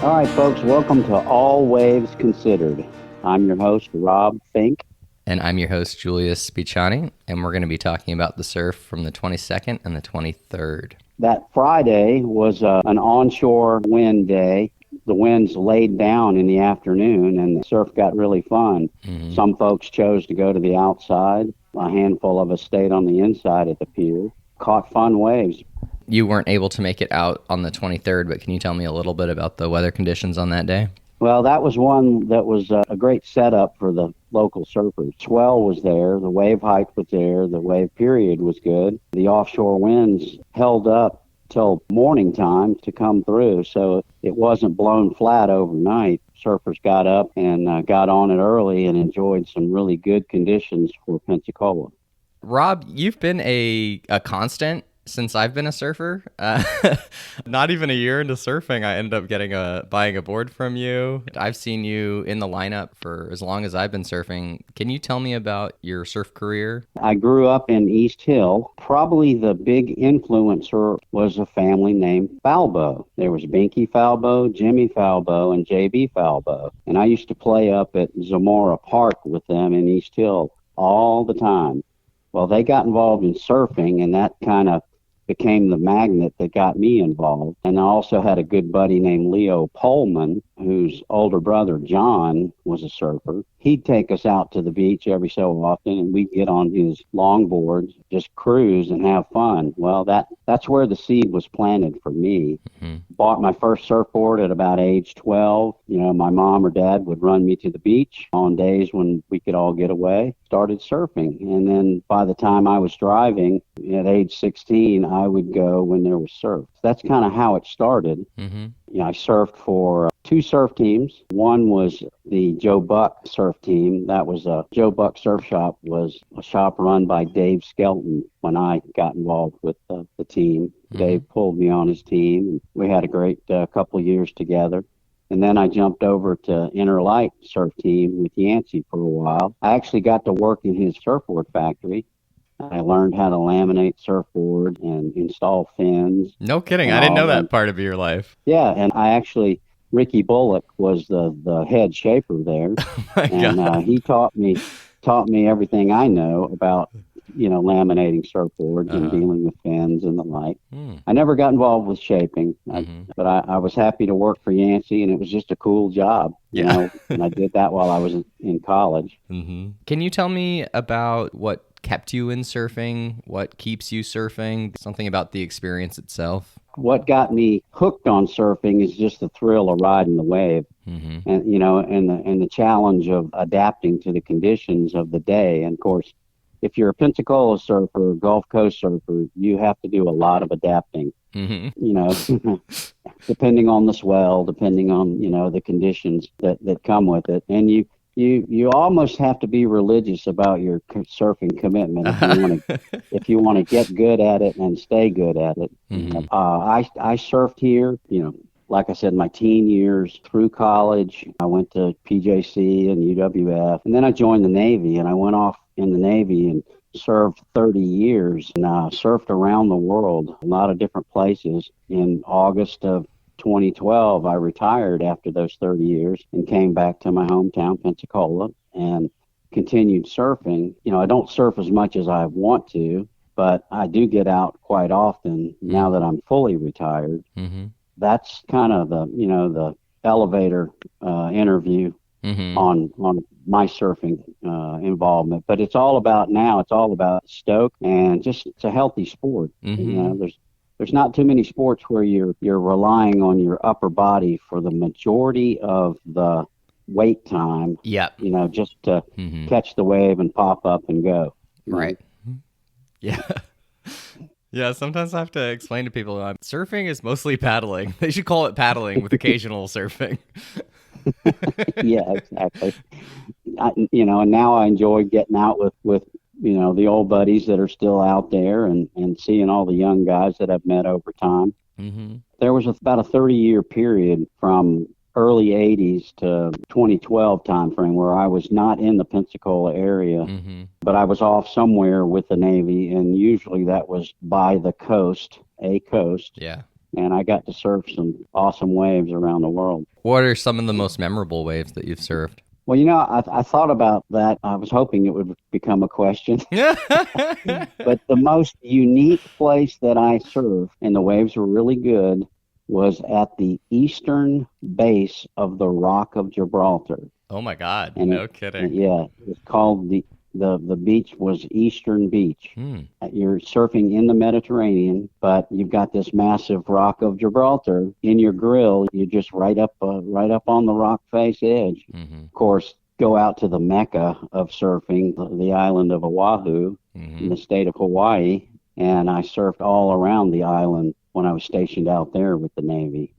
All right, folks, welcome to All Waves Considered. I'm your host, Rob Fink. And I'm your host, Julius Spicciani, and we're going to be talking about the surf from the 22nd and the 23rd. That Friday was an onshore wind day. The winds laid down in the afternoon, and the surf got really fun. Mm-hmm. Some folks chose to go to the outside. A handful of us stayed on the inside at the pier, caught fun waves. You weren't able to make it out on the 23rd, but can you tell me a little bit about the weather conditions on that day? Well, that was one that was a great setup for the local surfers. Swell was there, the wave height was there, the wave period was good. The offshore winds held up till morning time to come through, so it wasn't blown flat overnight. Surfers got up and got on it early and enjoyed some really good conditions for Pensacola. Rob, you've been a constant since I've been a surfer. Not even a year into surfing, I ended up buying a board from you. I've seen you in the lineup for as long as I've been surfing. Can you tell me about your surf career? I grew up in East Hill. Probably the big influencer was a family named Falbo. There was Binky Falbo, Jimmy Falbo, and JB Falbo. And I used to play up at Zamora Park with them in East Hill all the time. Well, they got involved in surfing, and that kind of became the magnet that got me involved. And I also had a good buddy named Leo Pullman, whose older brother, John, was a surfer. He'd take us out to the beach every so often, and we'd get on his longboards, just cruise and have fun. Well, that's where the seed was planted for me. Mm-hmm. Bought my first surfboard at about age 12. My mom or dad would run me to the beach on days when we could all get away. Started surfing. And then by the time I was driving, at age 16, I would go when there was surf. That's kind of how it started. Mm-hmm. I surfed for two surf teams. One was the Joe Buck surf team. That was Joe Buck Surf Shop, was a shop run by Dave Skelton when I got involved with the team. Mm-hmm. Dave pulled me on his team, and we had a great couple years together. And then I jumped over to Interlight surf team with Yancey for a while. I actually got to work in his surfboard factory. I learned how to laminate surfboard and install fins. No kidding. I didn't know that part of your life. Yeah, and Ricky Bullock was the head shaper there. Oh my and God. He taught me everything I know about, laminating surfboards and dealing with fins and the like. I never got involved with shaping, but I was happy to work for Yancey, and it was just a cool job, and I did that while I was in college. Mm-hmm. Can you tell me about what kept you in surfing? What keeps you surfing? Something about the experience itself? What got me hooked on surfing is just the thrill of riding the wave, and and the challenge of adapting to the conditions of the day. And of course, if you're a Pensacola surfer, Gulf Coast surfer, you have to do a lot of adapting. Mm-hmm. Depending on the swell, depending on the conditions that come with it, and you almost have to be religious about your surfing commitment if you want to get good at it and stay good at it. Mm-hmm. I surfed here, like I said, my teen years through college. I went to PJC and UWF, and then I joined the Navy, and I went off in the Navy and served 30 years, and surfed around the world, a lot of different places. In August of 2012, I retired after those 30 years and came back to my hometown, Pensacola, and continued surfing. I don't surf as much as I want to, but I do get out quite often now that I'm fully retired. Mm-hmm. That's kind of the elevator interview on my surfing involvement. But it's all about stoke, and just it's a healthy sport. Mm-hmm. There's not too many sports where you're relying on your upper body for the majority of the wait time. Yep. Just to catch the wave and pop up and go. Right. Yeah. Yeah, sometimes I have to explain to people surfing is mostly paddling. They should call it paddling with occasional surfing. Yeah, exactly. And now I enjoy getting out with the old buddies that are still out there and seeing all the young guys that I've met over time. Mm-hmm. There was about a 30-year period from early 80s to 2012 timeframe where I was not in the Pensacola area, but I was off somewhere with the Navy, and usually that was by the coast, a coast. Yeah. And I got to surf some awesome waves around the world. What are some of the most memorable waves that you've surfed? Well, I thought about that. I was hoping it would become a question. But the most unique place that I surfed, and the waves were really good, was at the eastern base of the Rock of Gibraltar. Oh my God! And No kidding. yeah, it's called the beach was Eastern Beach. You're surfing in the Mediterranean, but you've got this massive Rock of Gibraltar in your grill. You're just right up on the rock face edge. Of course, go out to the Mecca of surfing, the island of Oahu, in the state of Hawaii, and I surfed all around the island when I was stationed out there with the Navy.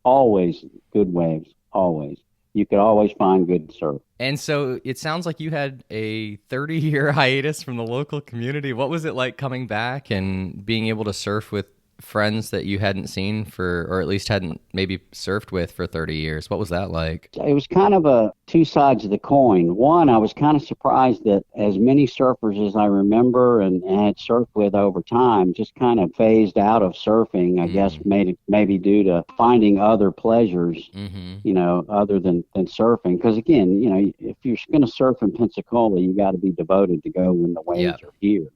Always good waves, always. You could always find good surf. And so it sounds like you had a 30-year hiatus from the local community. What was it like coming back and being able to surf with friends that you hadn't seen or at least hadn't maybe surfed with for 30 years? What was that like? It was kind of a two sides of the coin. One, I was kind of surprised that as many surfers as I remember and had surfed with over time just kind of phased out of surfing, I guess maybe due to finding other pleasures, other than surfing. Because again, if you're going to surf in Pensacola, you got to be devoted to go when the waves are here.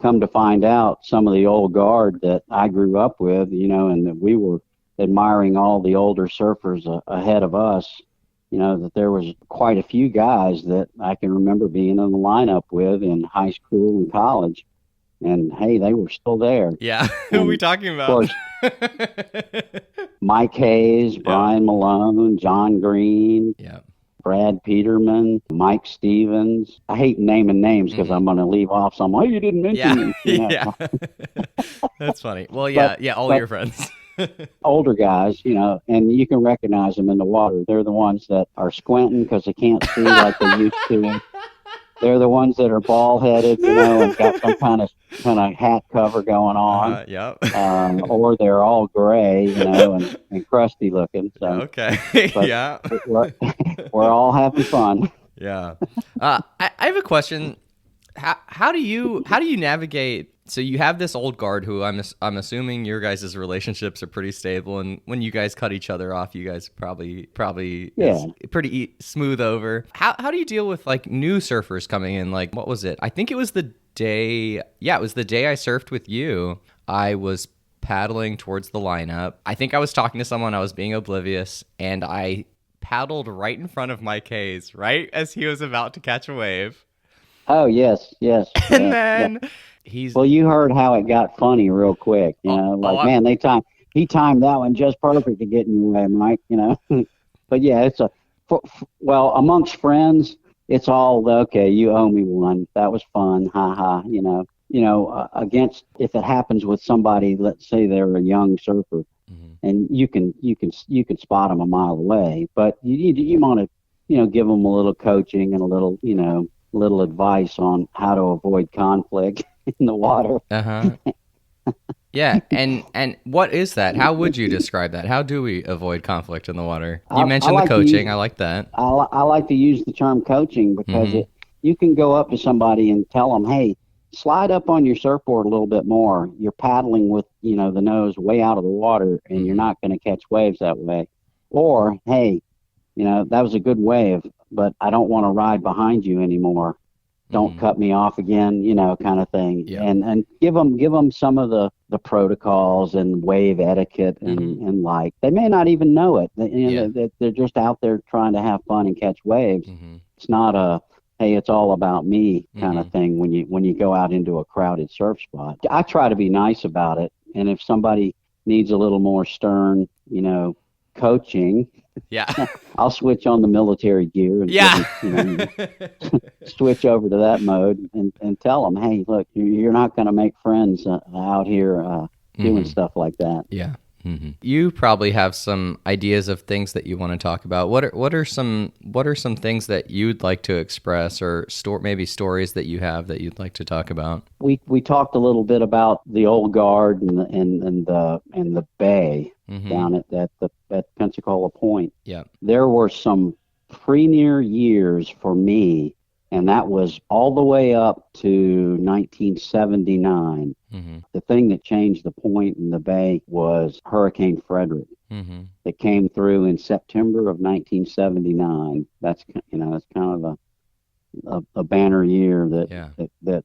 Come to find out, some of the old guard that I grew up with, and that we were admiring all the older surfers ahead of us, that there was quite a few guys that I can remember being in the lineup with in high school and college. And hey, they were still there. Yeah. Who are we talking about? Of course, Mike Hayes, Brian Malone, John Green, Brad Peterman, Mike Stevens. I hate naming names because I'm going to leave off some. Oh, you didn't mention me. That's funny. Well, all your friends. Older guys, and you can recognize them in the water. They're the ones that are squinting because they can't see like they used to. They're the ones that are bald-headed, and got some kind of hat cover going on. Or they're all gray, and crusty looking. So, okay. We're all having fun. Yeah. I have a question. How do you navigate? So you have this old guard who I'm assuming your guys' relationships are pretty stable, and when you guys cut each other off, you guys probably pretty smooth over. How do you deal with like new surfers coming in? Like, what was it? I think it was the day. Yeah, it was the day I surfed with you. I was paddling towards the lineup. I think I was talking to someone. I was being oblivious, and I paddled right in front of Mike Hayes, right as he was about to catch a wave. Oh, yes. And then well, you heard how it got funny real quick. Man, he timed that one just perfect to get in your way, Mike, But yeah, it's amongst friends, it's all, okay, you owe me one. That was fun. Ha ha, against, if it happens with somebody, let's say they're a young surfer, and you can spot them a mile away, but you want to, give them a little coaching and a little, little advice on how to avoid conflict in the water. Yeah, and what is that? How would you describe that? How do we avoid conflict in the water? You mentioned the coaching. I like that. I like to use the term coaching because you can go up to somebody and tell them, hey, slide up on your surfboard a little bit more. You're paddling with, the nose way out of the water, and you're not going to catch waves that way. Or, hey, that was a good wave, but I don't want to ride behind you anymore. Don't cut me off again, kind of thing. Yeah. And give them some of the protocols and wave etiquette and like, they may not even know it. They're just out there trying to have fun and catch waves. It's not a, hey, it's all about me kind of thing when you go out into a crowded surf spot. I try to be nice about it. And if somebody needs a little more stern, coaching, I'll switch on the military gear and switch over to that mode and tell them, hey, look, you're not going to make friends out here doing stuff like that. Yeah. You probably have some ideas of things that you want to talk about. What are some things that you'd like to express, or maybe stories that you have that you'd like to talk about? We talked a little bit about the old guard and the bay down at Pensacola Point. Yeah, there were some premier years for me And that was all the way up to 1979. The thing that changed the point in the bay was Hurricane Frederick. It came through in September of 1979. That's that's kind of a banner year that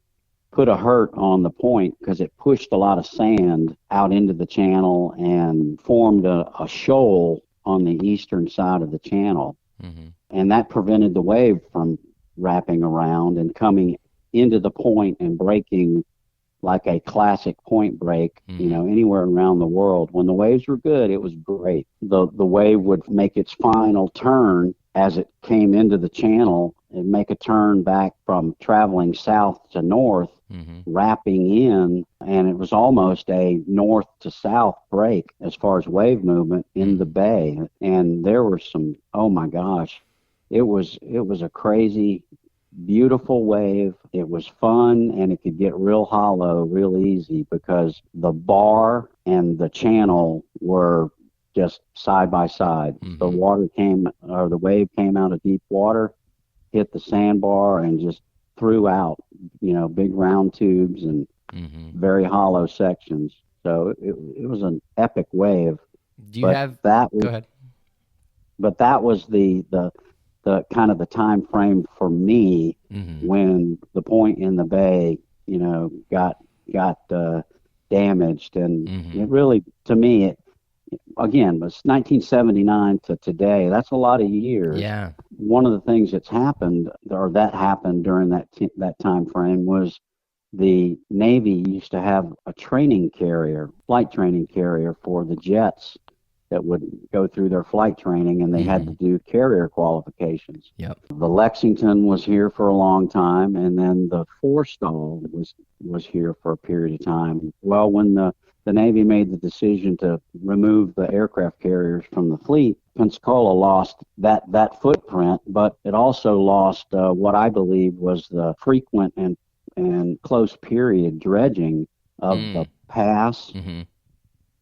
put a hurt on the point, because it pushed a lot of sand out into the channel and formed a shoal on the eastern side of the channel. And that prevented the wave from wrapping around and coming into the point and breaking like a classic point break, anywhere around the world. When the waves were good, it was great. The wave would make its final turn as it came into the channel and make a turn back from traveling south to north, wrapping in, and it was almost a north to south break as far as wave movement in the bay. And there were some, oh my gosh, it was a crazy, beautiful wave. It was fun, and it could get real hollow real easy because the bar and the channel were just side by side. The the wave came out of deep water, hit the sandbar, and just threw out, big round tubes and very hollow sections. So it was an epic wave. Go ahead. But that was the kind of the time frame for me when the point in the bay, got damaged, and it really, to me, again, was 1979 to today. That's a lot of years. Yeah. One of the things that happened during that time frame was the Navy used to have a flight training carrier for the jets that would go through their flight training, and they had to do carrier qualifications. Yep. The Lexington was here for a long time, and then the Forstall was here for a period of time. Well, when the Navy made the decision to remove the aircraft carriers from the fleet, Pensacola lost that footprint, but it also lost what I believe was the frequent and close period dredging of the pass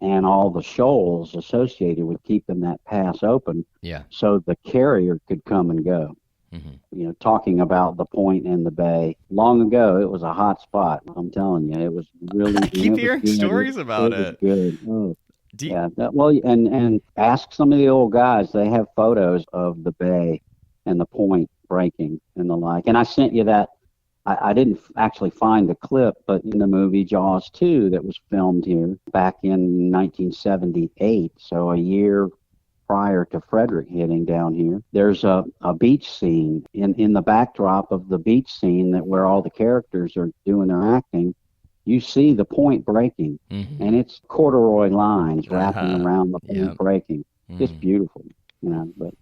and all the shoals associated with keeping that pass open, so the carrier could come and go. Talking about the point in the bay, long ago, it was a hot spot. I'm telling you, it was really. I keep hearing stories about it. Good. Oh. And ask some of the old guys. They have photos of the bay and the point breaking and the like. And I sent you that. I didn't actually find the clip, but in the movie Jaws 2 that was filmed here back in 1978, so a year prior to Frederick hitting down here, there's a beach scene in the backdrop of the beach scene where all the characters are doing their acting. You see the point breaking, and it's corduroy lines wrapping around the point breaking. Just beautiful, But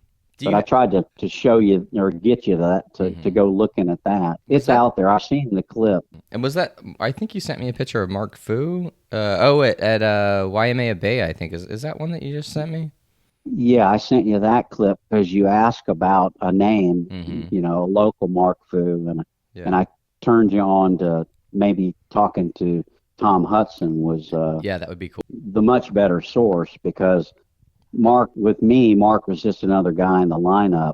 I tried to show you or get you that to go looking at that. It's out there. I've seen the clip. And was that? I think you sent me a picture of Mark Fu. At Waimea Bay, I think. Is that one that you just sent me? Yeah, I sent you that clip because you asked about a name, a local Mark Fu, and I turned you on to maybe talking to Tom Hudson was. That would be cool. The much better source, because Mark was just another guy in the lineup.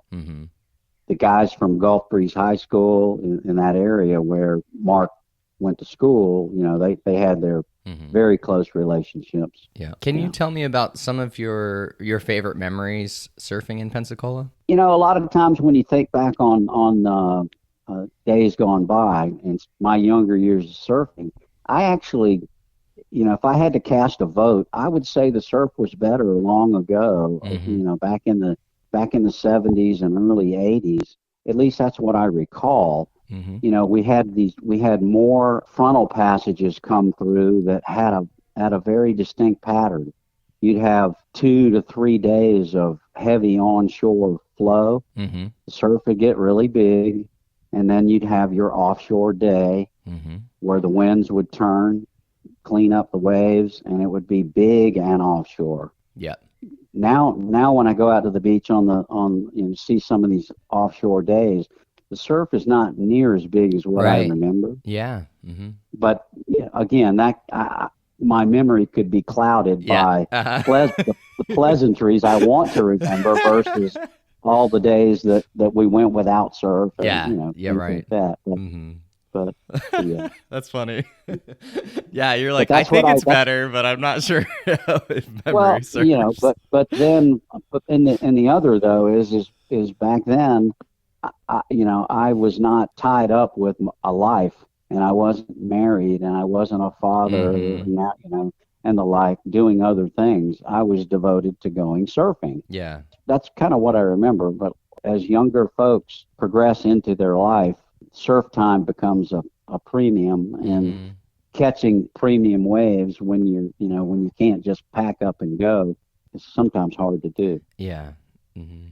The guys from Gulf Breeze High School in that area where Mark went to school, they had their very close relationships. Yeah. Can you tell me about some of your favorite memories surfing in Pensacola? A lot of times when you think back on days gone by and my younger years of surfing, I actually, if I had to cast a vote, I would say the surf was better long ago. Back in the 70s and early 80s. At least that's what I recall. We had more frontal passages come through that had a very distinct pattern. You'd have 2 to 3 days of heavy onshore flow. The surf would get really big, and then you'd have your offshore day where the winds would turn, clean up the waves, and it would be big and offshore. Yeah. Now when I go out to the beach see some of these offshore days, the surf is not near as big as what I remember. Yeah. But again, my memory could be clouded by the pleasantries I want to remember versus all the days that we went without surf, and Yeah. things Right. like that. Mm-hmm. But yeah, That's funny. Yeah, you're but like, I that's what think it's that's better, but I'm not sure if memory well, serves. but in the other though is back then, I was not tied up with a life, and I wasn't married, and I wasn't a father, Mm-hmm. and and the like, doing other things. I was devoted to going surfing. Yeah. That's kind of what I remember. But as younger folks progress into their life, surf time becomes a premium, and Mm-hmm. catching premium waves when when you can't just pack up and go is sometimes hard to do. Yeah. Mm-hmm.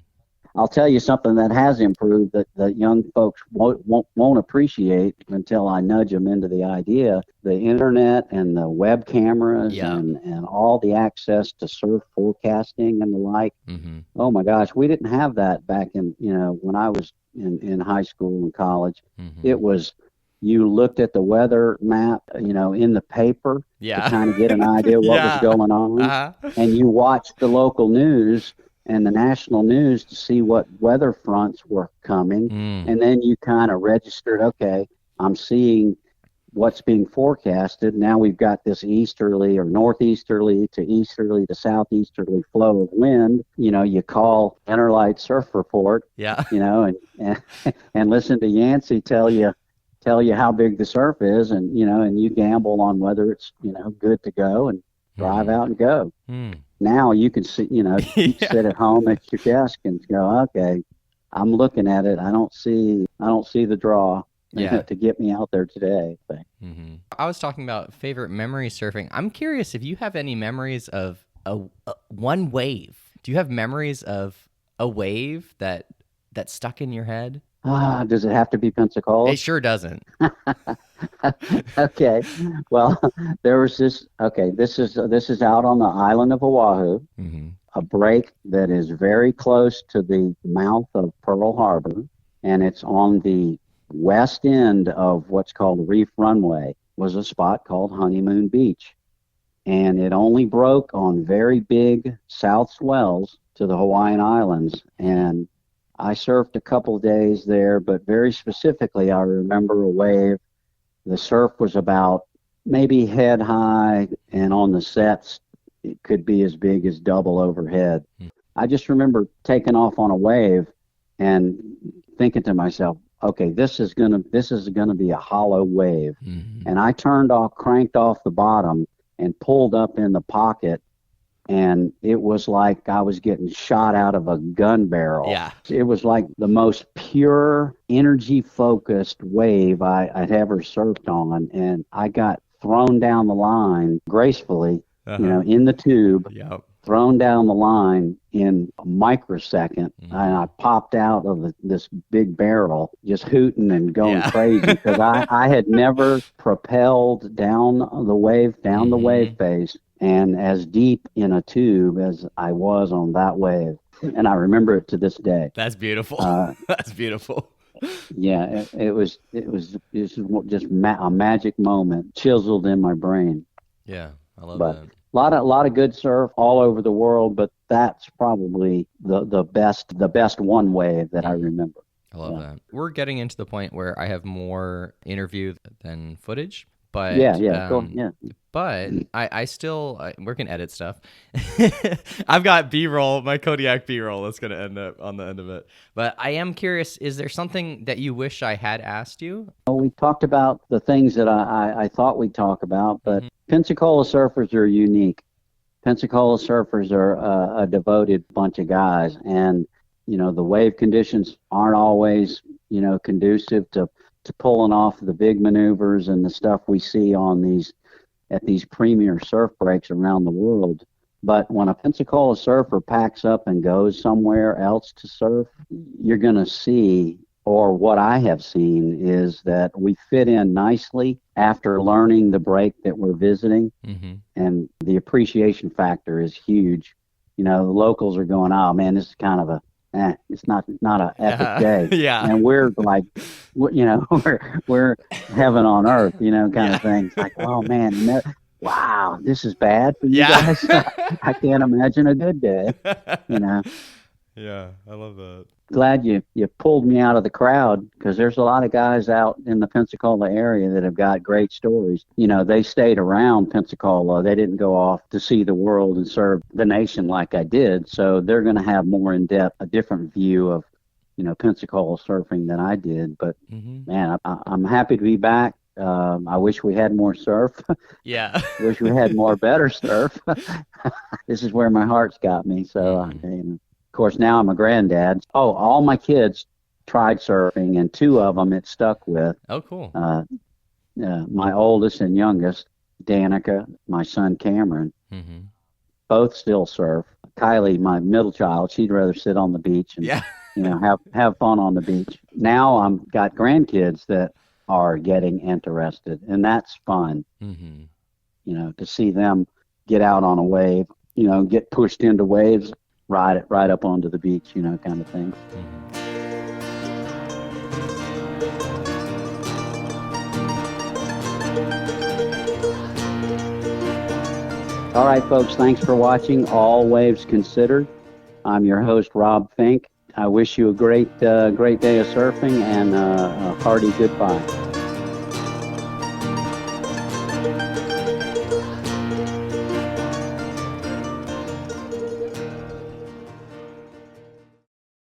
I'll tell you something that has improved that young folks won't appreciate until I nudge them into the idea. The internet and the web cameras Yeah. and all the access to surf forecasting and the like. Mm-hmm. Oh my gosh, we didn't have that back in, when I was in high school and college. Mm-hmm. It was, you looked at the weather map, in the paper to Yeah. kind of get an idea what was Yeah. going on. Uh-huh. And you watched the local news and the national news to see what weather fronts were coming. Mm. And then you kind of registered, okay, I'm seeing what's being forecasted. Now we've got this easterly or northeasterly to easterly to southeasterly flow of wind. You call Interlight Surf Report, Yeah. and listen to Yancey tell you how big the surf is, and and you gamble on whether it's good to go and drive out and go. Mm. Now you can see, you Yeah. sit at home at your desk and go, okay, I'm looking at it. I don't see the draw Yeah. to get me out there today. But Mm-hmm. I was talking about favorite memory surfing. I'm curious if you have any memories of one wave. Do you have memories of a wave that stuck in your head? does it have to be Pensacola? It sure doesn't. Okay. Well, there was this. Okay, this is out on the island of Oahu, Mm-hmm. a break that is very close to the mouth of Pearl Harbor, and it's on the west end of what's called Reef Runway. Was a spot called Honeymoon Beach, and it only broke on very big south swells to the Hawaiian Islands. And I surfed a couple of days there, but very specifically, I remember a wave. The surf was about maybe head high, and on the sets, it could be as big as double overhead. I just remember taking off on a wave and thinking to myself, okay, this is gonna be a hollow wave. Mm-hmm. And I cranked off the bottom and pulled up in the pocket, and it was like I was getting shot out of a gun barrel. Yeah. It was like the most pure, energy-focused wave I'd ever surfed on, and I got thrown down the line gracefully, in the tube, Yep. thrown down the line in a microsecond, Mm-hmm. and I popped out of this big barrel, just hooting and going crazy, because I had never propelled down the wave face and as deep in a tube as I was on that wave. And I remember it to this day. That's beautiful. That's beautiful. Yeah, it was just a magic moment, chiseled in my brain. Yeah, I love But that. a lot of good surf all over the world, but that's probably the best one wave that I remember. I love that. We're getting into the point where I have more interview than footage, but But I still we're gonna edit stuff. I've got B-roll, my Kodiak B-roll that's gonna end up on the end of it. But I am curious: is there something that you wish I had asked you? Well, we talked about the things that I thought we'd talk about, but Pensacola surfers are unique. Pensacola surfers are a devoted bunch of guys, and the wave conditions aren't always conducive to pulling off the big maneuvers and the stuff we see at these premier surf breaks around the world. But when a Pensacola surfer packs up and goes somewhere else to surf, you're going to see, or what I have seen, is that we fit in nicely after learning the break that we're visiting. Mm-hmm. And the appreciation factor is huge. The locals are going, oh man, this is kind of it's not an epic day. Yeah. And we're like, we're heaven on earth, kind of thing. It's like, oh man, wow, this is bad for you guys. I can't imagine a good day, Yeah, I love that. Glad you pulled me out of the crowd, because there's a lot of guys out in the Pensacola area that have got great stories. You know, they stayed around Pensacola. They didn't go off to see the world and serve the nation like I did. So they're going to have more in depth, a different view of, you know, Pensacola surfing than I did. But man, I'm happy to be back. I wish we had more surf. Yeah. Wish we had more better surf. This is where my heart's got me. So, of course, now I'm a granddad. Oh, all my kids tried surfing, and 2 of them it stuck with. Oh, cool. My oldest and youngest, Danica, my son Cameron, both still surf. Kylie, my middle child, she'd rather sit on the beach and you know, have fun on the beach. Now I'm got grandkids that are getting interested, and that's fun. You know, to see them get out on a wave, you know, get pushed into waves, ride it right up onto the beach, you know, kind of thing. All right, folks, thanks for watching All Waves Considered. I'm your host, Rob Fink. I wish you a great day of surfing, and a hearty goodbye.